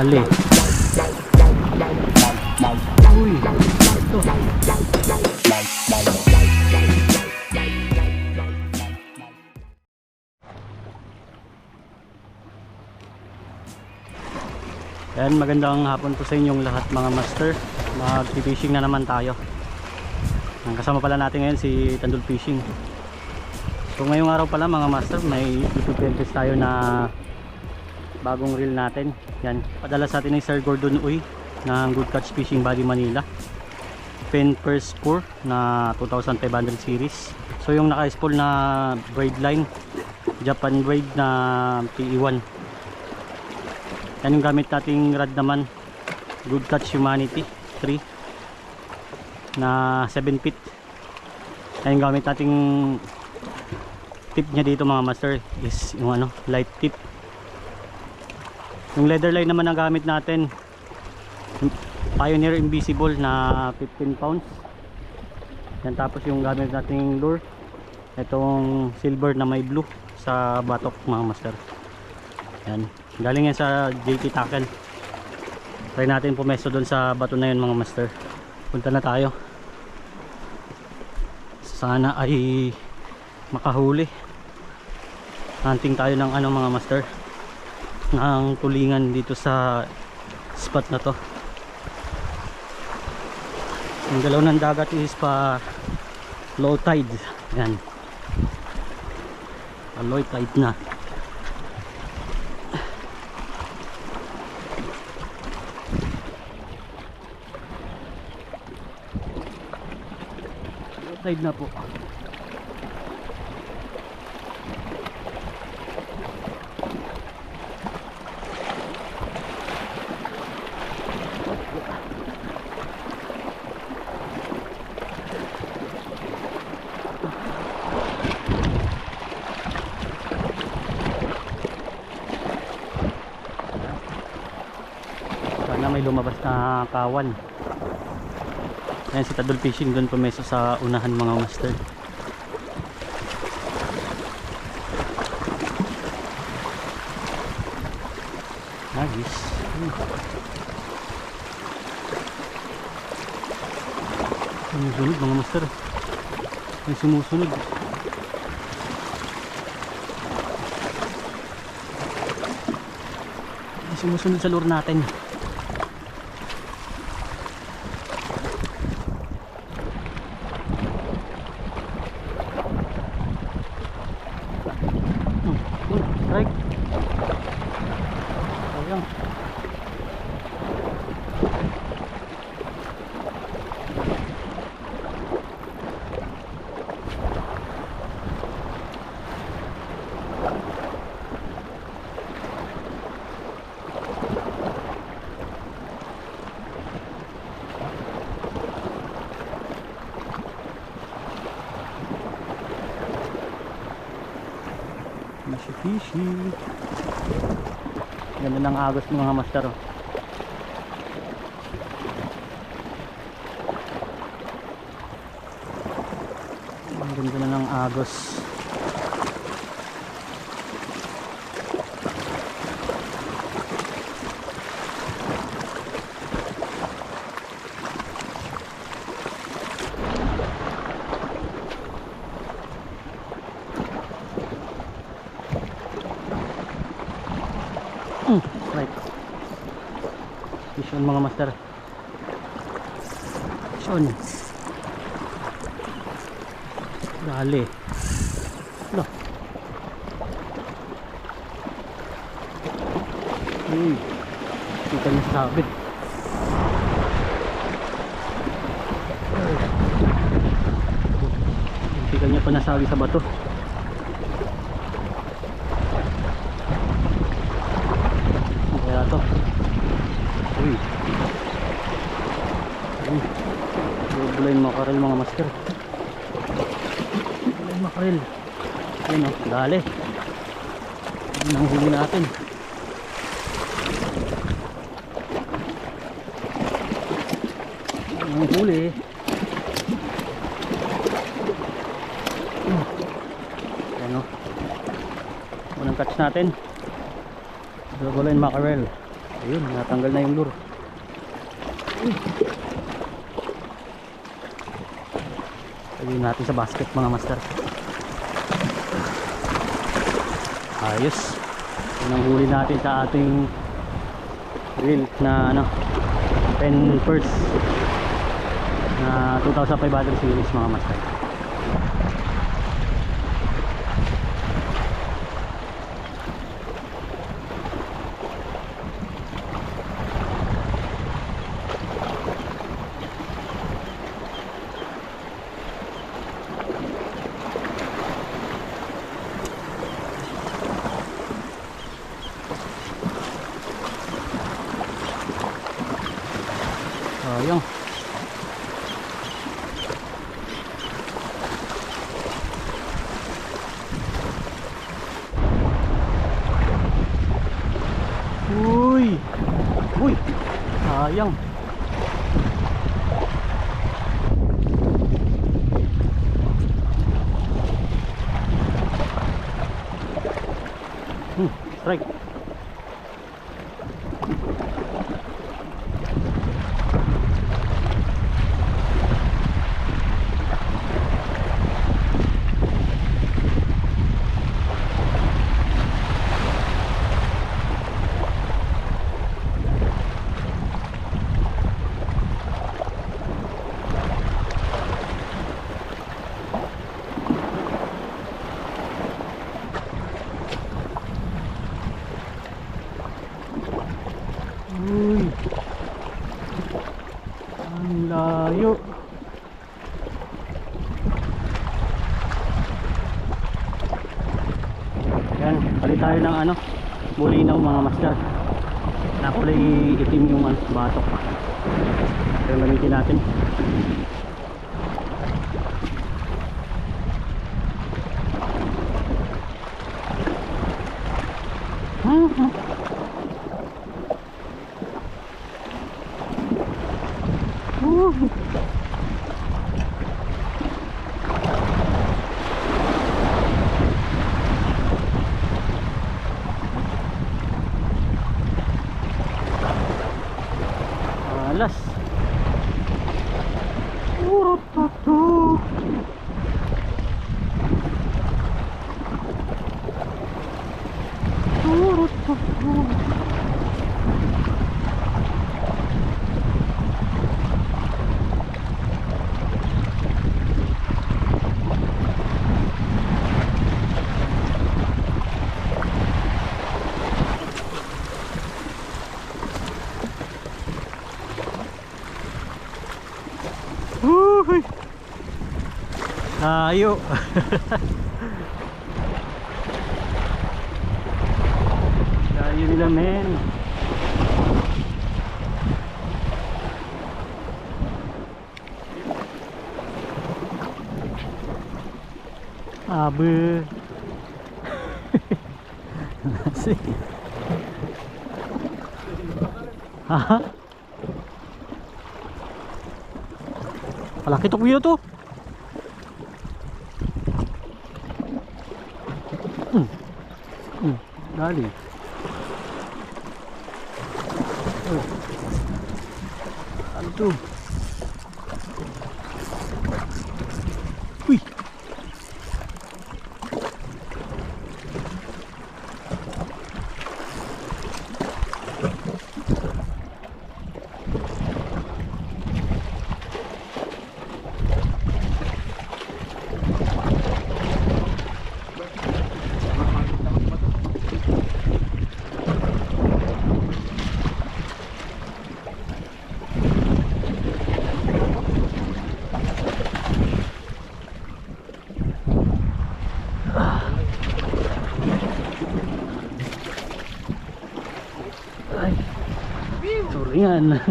Dali. Uy, ito. Yan, magandang hapon po sa inyong lahat mga master. Mag-fishing na naman tayo. Ang kasama pala natin ngayon si Tandul Fishing. So ngayong araw pala mga master, may ipipentes tayo na bagong reel natin. Yan, padala sa atin ni Sir Gordon Uy ng Good Catch Fishing Body Manila Pen First Score na 2500 series. So yung naka-spool na braid line, Japan braid na PE1. Yan yung gamit nating rod naman, Good Catch Humanity 3 na 7 feet. Yan yung gamit nating tip niya dito mga master, is yung ano, light tip. Yung leather line naman ang gamit natin, Pioneer Invisible na 15 pounds. Yan, tapos yung gamit nating lure, itong silver na may blue sa batok mga master. Yan, galing yan sa JT Tackle. Try natin pumesto doon sa bato na yun mga master. Punta na tayo. Sana ay makahuli. Hunting tayo ng ano mga master, ng tulingan dito sa spot na to. Yung galaw ng dagat is pa low tide. Yan, low tide na. Low tide na po. Sana may lumabas na kawan. Ayan si Tandul Fishing doon pumeso sa unahan mga master. Nagis. Sumusunod mga master. May sumusunod. May sumusunod sa lure natin. Strike. Ayan. Fishy. Ganda ng agos ng mga master. Ang ganda na ng agos. Right. Fish on mga master. Fish on. Dali. Loh. Kita niya sabit. Kita niya pa nasabi sa bato. To. Uy. Bulayin makarel mga master. Bulayin makarel. Ayun o, dali. Ayun ang huli natin. Ayun ang huli. Ayun o. Unang catch natin. Bulayin makarel. Ayun, natanggal na yung lure. Lagyan natin sa basket mga master. Ayos. Yun ang huli natin sa ating reel na ano, 10 first na 2,500 series mga master. Sayang. Uy. Uy. Sayang. Strike. Uy. Ang layo. Yan, palit tayo ng ano, bulinaw mga master. Nakulay itim yung ano, batok. Pero gamitin natin. Alas. Urut-tutu. Urut-tutu. Uy. Ayo. Ayo nila men. Abe. Nasi. Haha. Malaki to kuya to. Dali. Ano to? Uy. Ay. Turingan.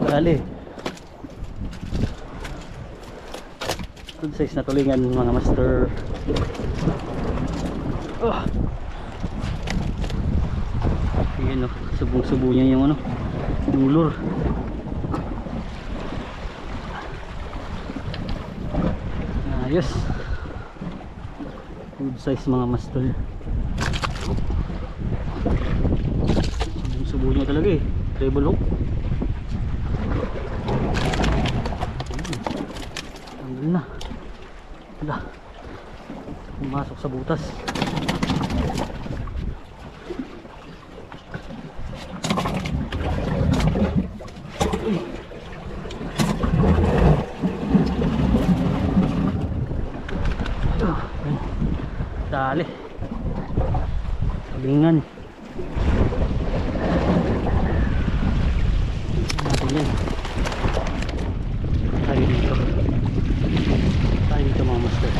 Bali. Good size na tulingan mga master. Oh. Ayan o, subong-subo niya yung ano, yung lure. Ayos. Good size mga master. Subong-subo bunyo talaga eh. Treble hook. Tanggal na. Wala. Pumasok sa butas. Dali. Sabingan. Natin yan. Tayo dito. Tayo dito mga master.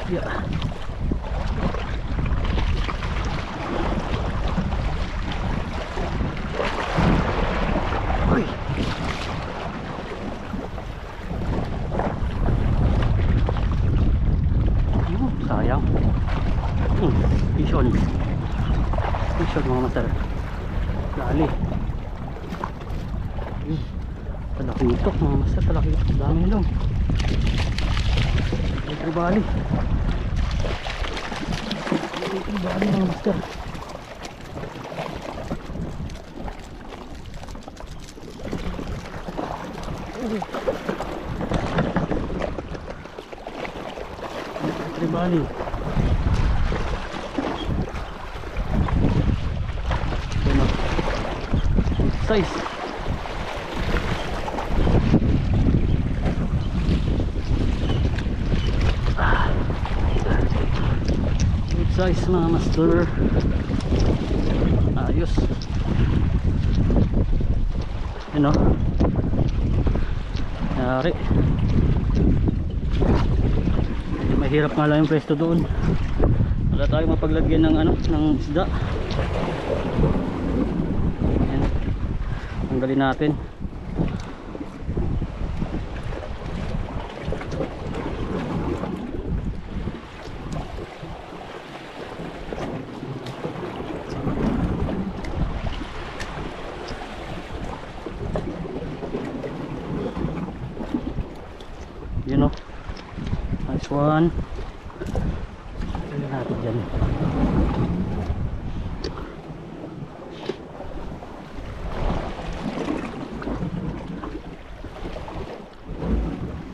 Yeah. Uy. Sayang. Pishon. Pishon mga master. Lali. Talakitok mga master. Talakitok. Dami lang. Tribali. Tribali mga master. Tribali. Size. Good size mga master. Ayos. Ano? Yari. Mahirap nga lang yung pwesto doon. Wala tayong mapaglagyan ng ano, ng isda. Ayan. Tanggalin natin. Yun o. Nice one. Tanggalin natin dyan.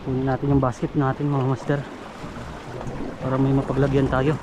Kunin natin yung basket natin mga master para may mapaglagyan tayo.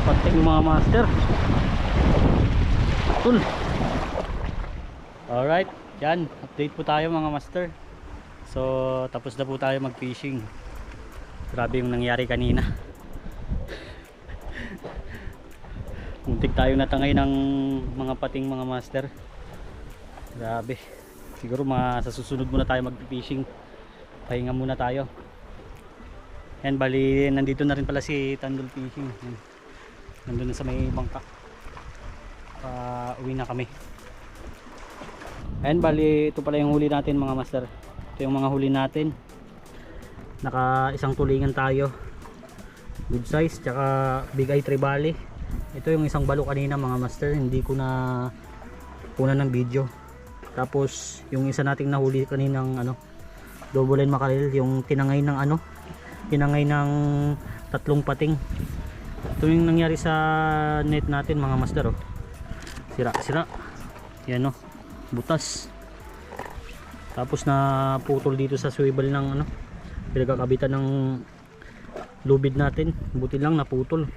Pating mga master. Cool. Alright, yan, update po tayo mga master. So tapos na po tayo mag fishing. Grabe yung nangyari kanina. Muntik tayo natangay ng mga pating mga master. Grabe. Siguro sa susunod muna tayo mag fishing. Pahinga muna tayo. Yan, bali nandito na rin pala si Tandul Fishing. Yan. Nandun na sa may bangka. Uwi na kami. Ayan, bali ito pala yung huli natin mga master. Ito yung mga huli natin. Naka isang tulingan tayo. Good size, tsaka big eye trevally. Ito yung isang balo kanina mga master, hindi ko na punan ng video. Tapos yung isa nating nahuli kaninang double line mackerel, yung tinangay ng tinangay ng 3 pating. Ito yung nangyari sa net natin mga master, oh. Sira yan, oh, butas. Tapos na putol dito sa swivel ng pinagkakabitan ng lubid natin. Buti lang naputol,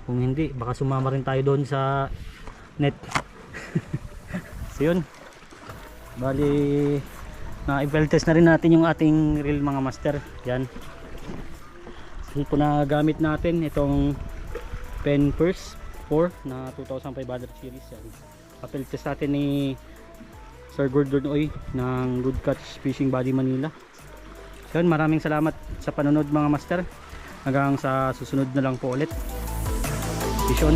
kung hindi baka sumama rin tayo doon sa net. So yun, bali na i-well test na rin natin yung ating reel mga master. Yan, ito na gamit natin, itong Pen First 4 na 2500 series. Yan, i-well test natin ni Sir Gordon Oy ng Good Catch Fishing Body Manila. So yun, maraming salamat sa panonood mga master. Hanggang sa susunod na lang po ulit. Vision.